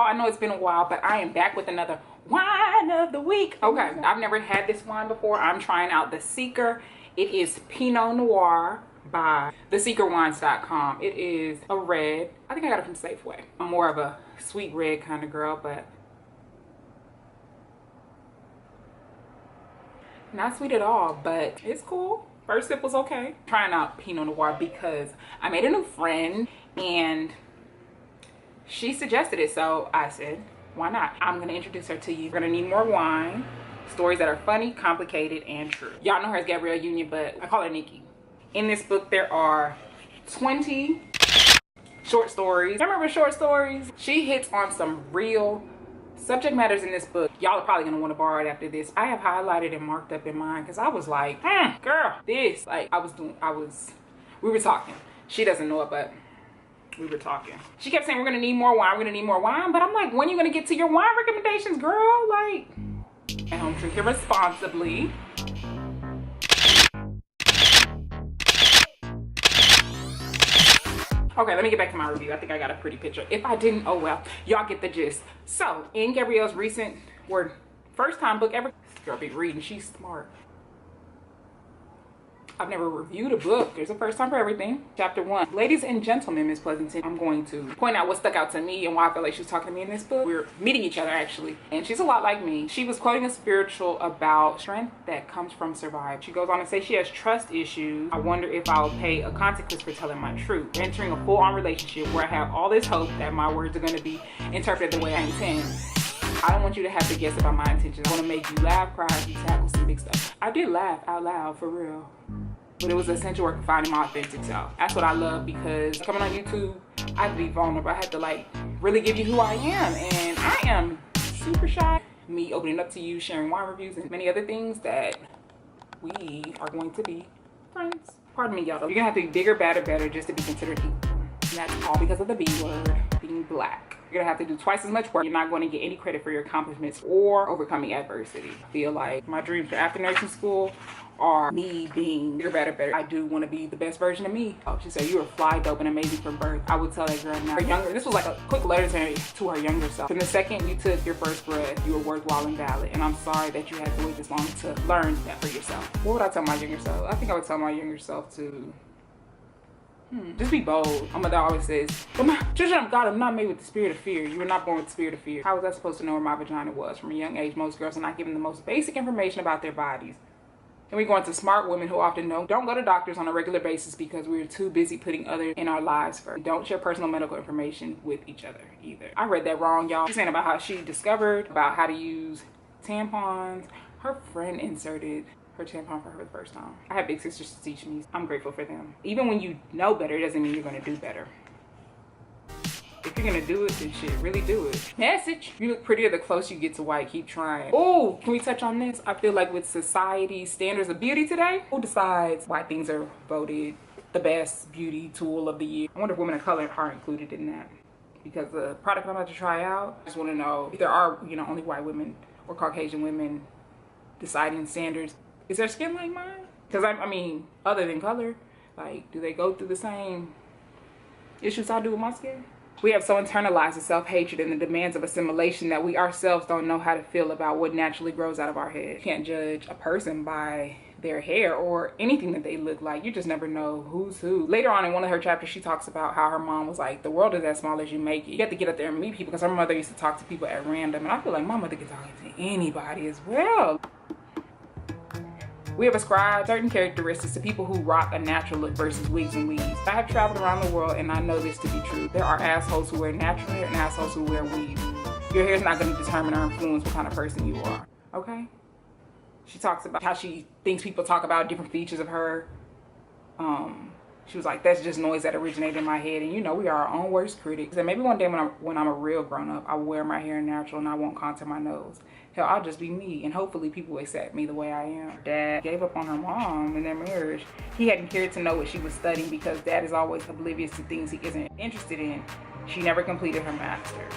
I know it's been a while, but I am back with another wine of the week. Okay, I've never had this wine before. I'm trying out the Seeker. It is Pinot Noir by theseekerwines.com. It is a red. I think I got it from Safeway. I'm more of a sweet red kind of girl, but not sweet at all, but it's cool. First sip was okay. Trying out Pinot Noir because I made a new friend and she suggested it, so I said, why not? I'm gonna introduce her to you. You're gonna need more wine, stories that are funny, complicated, and true. Y'all know her as Gabrielle Union, but I call her Nicki. In this book, there are 20 short stories. Remember short stories? She hits on some real subject matters in this book. Y'all are probably gonna want to borrow it after this. I have highlighted and marked up in mine because I was like, girl, this. Like, we were talking. She doesn't know it, but we were talking. She kept saying, we're gonna need more wine, we're gonna need more wine. But I'm like, when are you gonna get to your wine recommendations, girl? Like, at home drinking responsibly. Okay, let me get back to my review. I think I got a pretty picture. If I didn't, oh well. Y'all get the gist. So, in Gabrielle's recent, first time book ever. This girl be reading, she's smart. I've never reviewed a book. There's a first time for everything. Chapter 1. Ladies and gentlemen, Miss Pleasanton, I'm going to point out what stuck out to me and why I feel like she's talking to me in this book. We're meeting each other actually, and she's a lot like me. She was quoting a spiritual about strength that comes from survival. She goes on to say she has trust issues. I wonder if I'll pay a consequence for telling my truth. Entering a full-on relationship where I have all this hope that my words are going to be interpreted the way I intend. I don't want you to have to guess about my intentions. I want to make you laugh, cry, and tackle some big stuff. I did laugh out loud, for real. But it was essential work of finding my authentic self. That's what I love, because coming on YouTube, I had to be vulnerable. I had to like really give you who I am. And I am super shy. Me opening up to you, sharing wine reviews, and many other things that we are going to be friends. Pardon me, y'all. You're gonna have to be bigger, badder, better just to be considered equal. And that's all because of the B word, being black. You're gonna have to do twice as much work. You're not going to get any credit for your accomplishments or overcoming adversity. I feel like my dreams for after nursing school are me being bigger, better. I do want to be the best version of me. Oh, she said, you were fly, dope, and amazing from birth. I would tell that girl now. Her younger, this was like a quick letter to her younger self. From the second you took your first breath, you were worthwhile and valid. And I'm sorry that you had to wait this long to learn that for yourself. What would I tell my younger self? I think I would tell my younger self to just be bold. My mother always says, but my children of God, I'm not made with the spirit of fear. You were not born with the spirit of fear. How was I supposed to know where my vagina was? From a young age, most girls are not given the most basic information about their bodies. And we go into smart women who often don't go to doctors on a regular basis because we're too busy putting others in our lives first. Don't share personal medical information with each other either. I read that wrong, y'all. She's saying about how she discovered about how to use tampons. Her friend inserted her tampon for her the first time. I have big sisters to teach me. I'm grateful for them. Even when you know better, it doesn't mean you're gonna do better. If you're gonna do it, then shit, really do it. Message. You look prettier the closer you get to white. Keep trying. Oh, can we touch on this? I feel like with society's standards of beauty today, who decides why things are voted the best beauty tool of the year? I wonder if women of color are included in that. Because the product I'm about to try out, I just wanna know if there are, only white women or Caucasian women deciding standards. Is their skin like mine? Because I mean, other than color, like, do they go through the same issues I do with my skin? We have so internalized the self-hatred and the demands of assimilation that we ourselves don't know how to feel about what naturally grows out of our head. You can't judge a person by their hair or anything that they look like. You just never know who's who. Later on in one of her chapters, she talks about how her mom was like, the world is as small as you make it. You have to get up there and meet people, because her mother used to talk to people at random. And I feel like my mother could talk to anybody as well. We have ascribed certain characteristics to people who rock a natural look versus wigs and weaves. I have traveled around the world and I know this to be true. There are assholes who wear natural hair and assholes who wear weaves. Your hair is not going to determine or influence what kind of person you are, okay? She talks about how she thinks people talk about different features of her. She was like, that's just noise that originated in my head. And you know, we are our own worst critics. And maybe one day when I'm a real grown up, I will wear my hair natural and I won't contour my nose. Hell, I'll just be me, and hopefully people accept me the way I am. Dad gave up on her mom in their marriage. He hadn't cared to know what she was studying because dad is always oblivious to things he isn't interested in. She never completed her master's.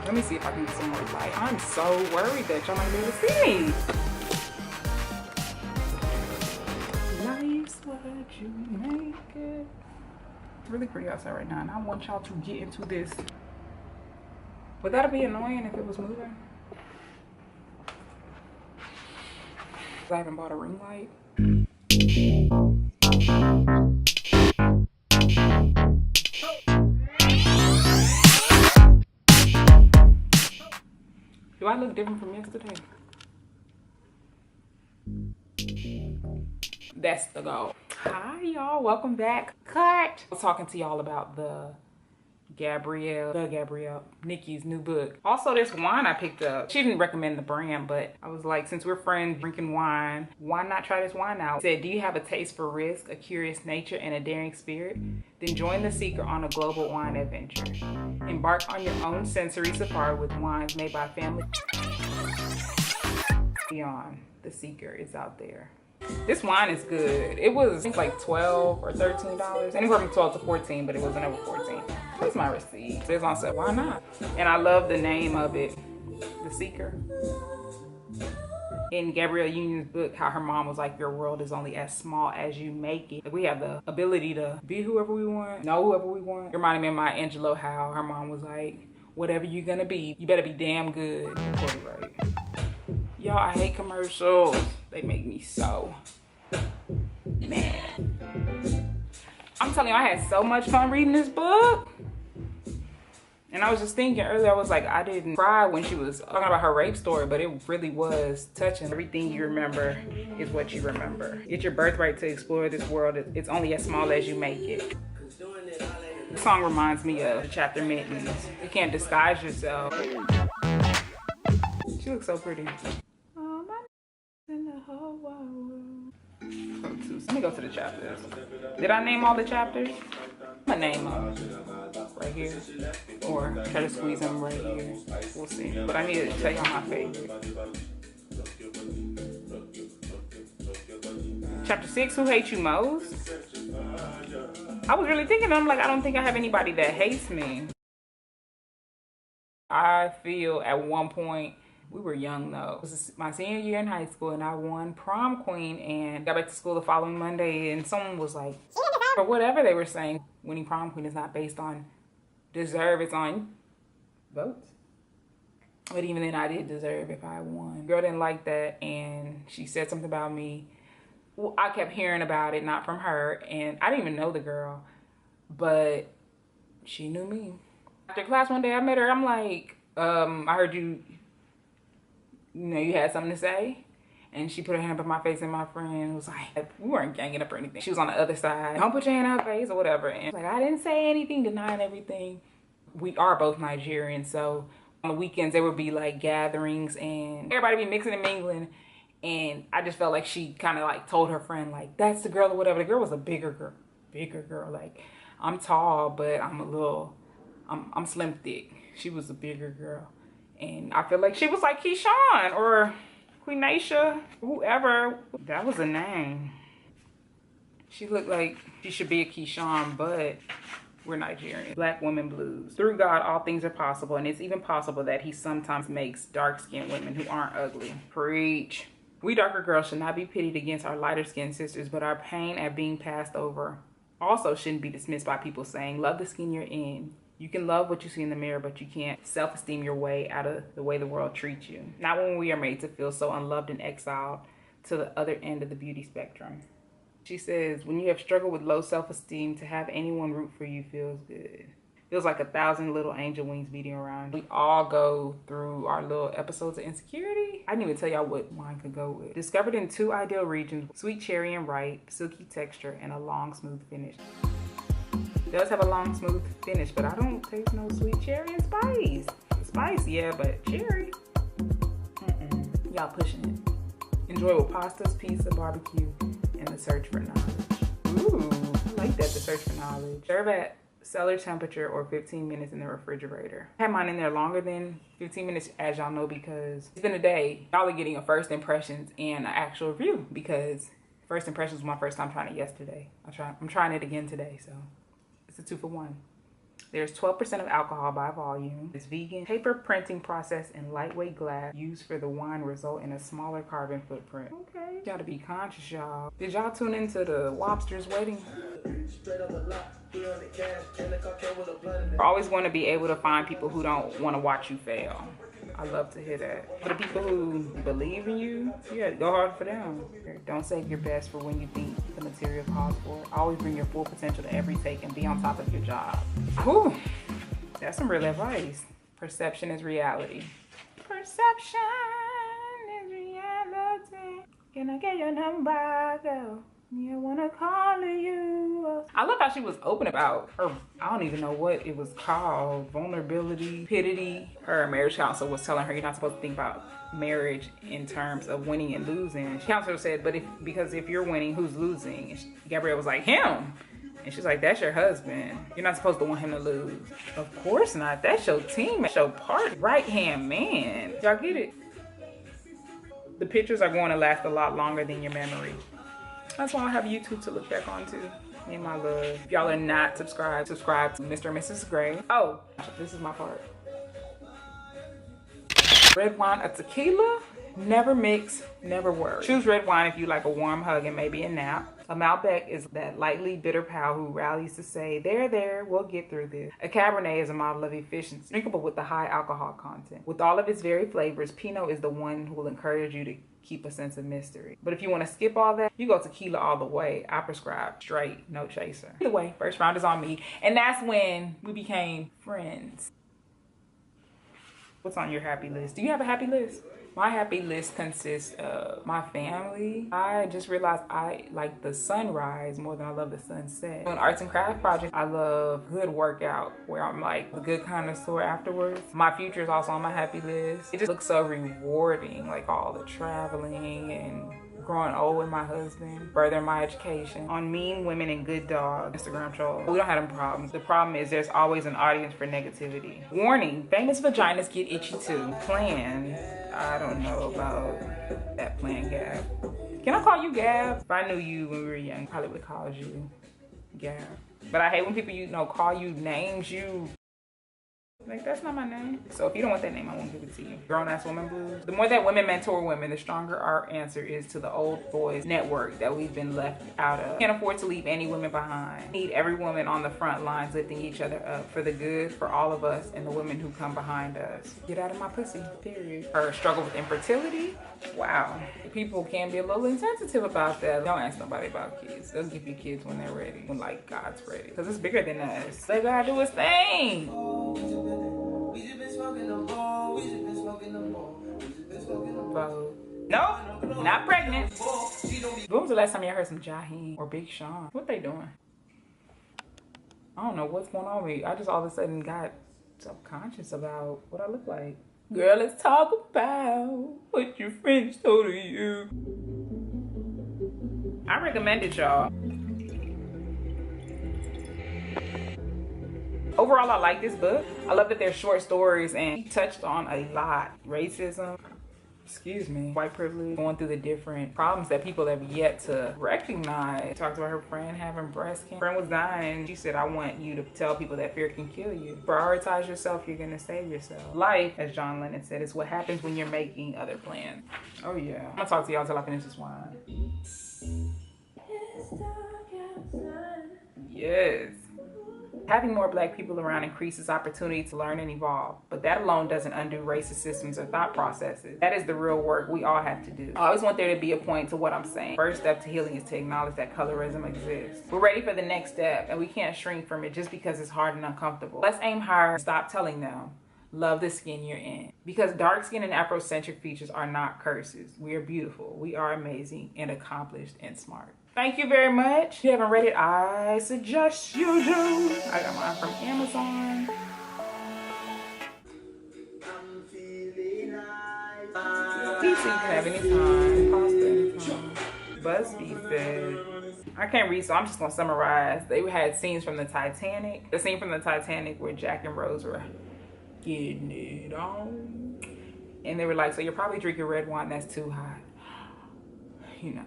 Let me see if I can get some more light. I'm so worried that y'all might be able to see me. Life's what you make it. It's really pretty outside right now, and I want y'all to get into this. Would that be annoying if it was moving? I haven't bought a ring light. Do I look different from yesterday? That's the goal. Hi y'all, welcome back. Cut. I was talking to y'all about the Gabrielle, Nicki's new book. Also, this wine I picked up. She didn't recommend the brand, but I was like, since we're friends drinking wine, why not try this wine out? It said, do you have a taste for risk, a curious nature, and a daring spirit? Then join the seeker on a global wine adventure. Embark on your own sensory safari with wines made by family. Beyond, the seeker is out there. This wine is good. It was, I think, like $12 or $13. Anywhere from 12 to 14, but it wasn't over 14. Where's my receipt? It's on sale. Why not? And I love the name of it, The Seeker. In Gabrielle Union's book, how her mom was like, your world is only as small as you make it. Like, we have the ability to be whoever we want, know whoever we want. It reminded me of Maya Angelou, how her mom was like, whatever you're gonna be, you better be damn good. Totally right. Y'all, I hate commercials. They make me so mad. I'm telling you, I had so much fun reading this book. And I was just thinking earlier, I was like, I didn't cry when she was talking about her rape story, but it really was touching. Everything you remember is what you remember. Get your birthright to explore this world. It's only as small as you make it. The song reminds me of the chapter Mittens. You can't disguise yourself. She looks so pretty. In the whole world. Let me go to the chapters. Did I name all the chapters? I'm gonna name them right here, or try to squeeze them right here. We'll see. But I need to tell y'all my favorite. Chapter 6, Who Hates You Most? I was really thinking, I'm like, I don't think I have anybody that hates me. I feel at one point, we were young though. It was my senior year in high school, and I won prom queen and got back to school the following Monday, and someone was like, or whatever they were saying, winning prom queen is not based on deserve, it's on votes. But even then, I did deserve if I won. Girl didn't like that, and she said something about me. Well, I kept hearing about it, not from her, and I didn't even know the girl, but she knew me. After class one day, I met her. I'm like, I heard you know, you had something to say. And she put her hand up in my face, and my friend was like, we weren't ganging up or anything. She was on the other side. Don't put your hand in her face or whatever. And like, I didn't say anything, denying everything. We are both Nigerian, so on the weekends there would be like gatherings and everybody be mixing and mingling. And I just felt like she kind of like told her friend, like, that's the girl or whatever. The girl was a bigger girl. Like, I'm tall, but I'm slim thick. She was a bigger girl. And I feel like she was like Keyshawn or Queenacia, whoever. That was a name. She looked like she should be a Keyshawn, but we're Nigerian. Black women blues. Through God, all things are possible, and it's even possible that he sometimes makes dark-skinned women who aren't ugly. Preach. We darker girls should not be pitted against our lighter-skinned sisters, but our pain at being passed over also shouldn't be dismissed by people saying, love the skin you're in. You can love what you see in the mirror, but you can't self-esteem your way out of the way the world treats you. Not when we are made to feel so unloved and exiled to the other end of the beauty spectrum. She says, when you have struggled with low self-esteem, to have anyone root for you feels good. Feels like 1,000 little angel wings beating around. We all go through our little episodes of insecurity. I didn't even tell y'all what wine could go with. Discovered in 2 ideal regions, sweet cherry and ripe, silky texture, and a long, smooth finish. It does have a long, smooth finish, but I don't taste no sweet cherry and spice. Spice, yeah, but cherry. Y'all pushing it. Enjoy with pastas, pizza, barbecue, and the search for knowledge. Ooh, I like that, to search for knowledge. Serve at cellar temperature or 15 minutes in the refrigerator. I had mine in there longer than 15 minutes, as y'all know, because it's been a day. Y'all are getting a first impressions and an actual review, because first impressions was my first time trying it yesterday. I'm trying it again today, so it's a 2-for-1. There's 12% of alcohol by volume. It's vegan. Paper printing process and lightweight glass used for the wine result in a smaller carbon footprint. Okay. You gotta be conscious, y'all. Did y'all tune into the Wobster's wedding? I always want to be able to find people who don't want to watch you fail. I love to hear that. For the people who believe in you, yeah, go hard for them. Don't save your best for when you think the material calls for it. Always bring your full potential to every take and be on top of your job. Whew, that's some real advice. Perception is reality. Perception is reality. Can I get your number, girl? You wanna call you. I love how she was open about her, I don't even know what it was called, vulnerability, pitity. Her marriage counselor was telling her you're not supposed to think about marriage in terms of winning and losing. The counselor said, but because if you're winning, who's losing? And Gabrielle was like, him. And she's like, that's your husband. You're not supposed to want him to lose. Of course not. That's your team. That's your partner. Right hand man. Y'all get it? The pictures are going to last a lot longer than your memory. That's why I have YouTube to look back on too. Me and my love. If y'all are not subscribed, subscribe to Mr. and Mrs. Gray. Oh, this is my part. Red wine or tequila? Never mix, never worry. Choose red wine if you like a warm hug and maybe a nap. A Malbec is that lightly bitter pal who rallies to say, there, we'll get through this. A Cabernet is a model of efficiency, drinkable with the high alcohol content. With all of its varied flavors, Pinot is the one who will encourage you to keep a sense of mystery. But if you want to skip all that, you go tequila all the way. I prescribe straight, no chaser. Either way, first round is on me. And that's when we became friends. What's on your happy list? Do you have a happy list? My happy list consists of my family. I just realized I like the sunrise more than I love the sunset. Doing arts and craft projects, I love good workout where I'm like a good connoisseur afterwards. My future is also on my happy list. It just looks so rewarding, like all the traveling and growing old with my husband, furthering my education. On mean women and good dogs, Instagram trolls. We don't have them problems. The problem is there's always an audience for negativity. Warning, famous vaginas get itchy too. Plan. I don't know about that plan, Gab. Can I call you Gab? If I knew you when we were young, I probably would call you Gab. But I hate when people, call you names you. Like, that's not my name. So if you don't want that name, I won't give it to you. Grown ass woman blues. The more that women mentor women, the stronger our answer is to the old boys network that we've been left out of. Can't afford to leave any women behind. Need every woman on the front lines lifting each other up for the good for all of us and the women who come behind us. Get out of my pussy, period. Her struggle with infertility. Wow. People can be a little insensitive about that. Don't ask nobody about kids. They'll give you kids when they're ready. When like God's ready. Because it's bigger than us. They gotta do his thing. No, not pregnant. When was the last time y'all heard some Jaheim or Big Sean? What they doing? I don't know what's going on with me. I just all of a sudden got subconscious about what I look like. Girl, let's talk about what your friends told you. I recommend it, y'all. Overall, I like this book. I love that they're short stories and he touched on a lot. Racism, white privilege, going through the different problems that people have yet to recognize. Talked about her friend having breast cancer. Friend was dying. She said, I want you to tell people that fear can kill you. Prioritize yourself, you're gonna save yourself. Life, as John Lennon said, is what happens when you're making other plans. Oh yeah. I'm gonna talk to y'all till I finish this wine. Yes. Having more Black people around increases opportunity to learn and evolve, but that alone doesn't undo racist systems or thought processes. That is the real work we all have to do. I always want there to be a point to what I'm saying. First step to healing is to acknowledge that colorism exists. We're ready for the next step, and we can't shrink from it just because it's hard and uncomfortable. Let's aim higher and stop telling them, love the skin you're in. Because dark skin and Afrocentric features are not curses. We are beautiful, we are amazing, and accomplished and smart. Thank you very much. If you haven't read it, I suggest you do. I got mine from Amazon. Pizza you can have anytime, pasta anytime. BuzzFeed said I can't read, so I'm just gonna summarize. They had scenes from the Titanic. The scene from the Titanic where Jack and Rose were getting it on. And they were like, so you're probably drinking red wine that's too hot. You know.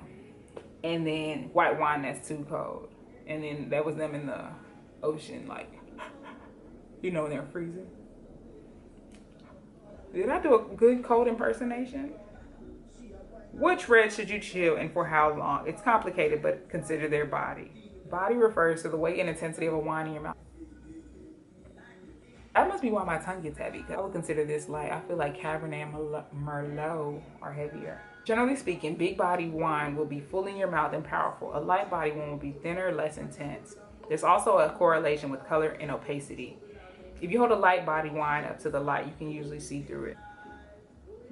And then white wine that's too cold. And then that was them in the ocean, like, you know, when they're freezing. Did I do a good cold impersonation? Which red should you chill and for how long? It's complicated, but consider their body. Body refers to the weight and intensity of a wine in your mouth. That must be why my tongue gets heavy. I would consider this light. I feel like Cabernet and Merlot are heavier. Generally speaking, big body wine will be full in your mouth and powerful. A light body one will be thinner, less intense. There's also a correlation with color and opacity. If you hold a light body wine up to the light, you can usually see through it.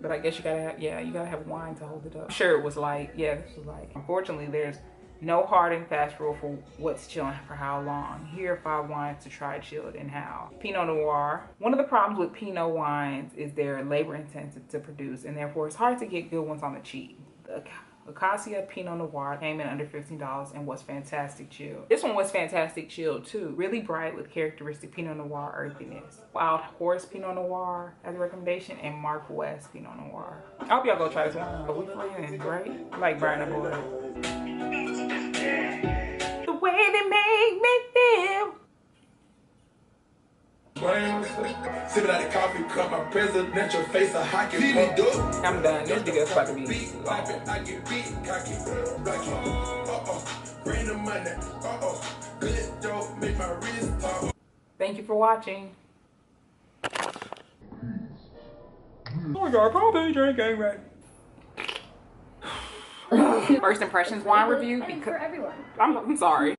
But I guess you gotta have, yeah, you gotta have wine to hold it up. I'm sure it was light. Yeah, this was light. Unfortunately, there's no hard and fast rule for what's chilling for how long. Here are 5 wines to try chilled and how. Pinot Noir. One of the problems with Pinot wines is they're labor intensive to produce, and therefore it's hard to get good ones on the cheap. The Acacia Pinot Noir came in under $15 and was fantastic chilled. This one was fantastic chilled too. Really bright with characteristic Pinot Noir earthiness. Wild Horse Pinot Noir as a recommendation, and Mark West Pinot Noir. I hope y'all go try this one. But we friends, right? I like Brian and Boy. The way they make me feel. Sipping out the coffee cup, my presidential face a hockey. I'm done. This video's about to be Thank you for watching. Oh, y'all probably drinking right. First impressions wine review. For everyone. I'm sorry.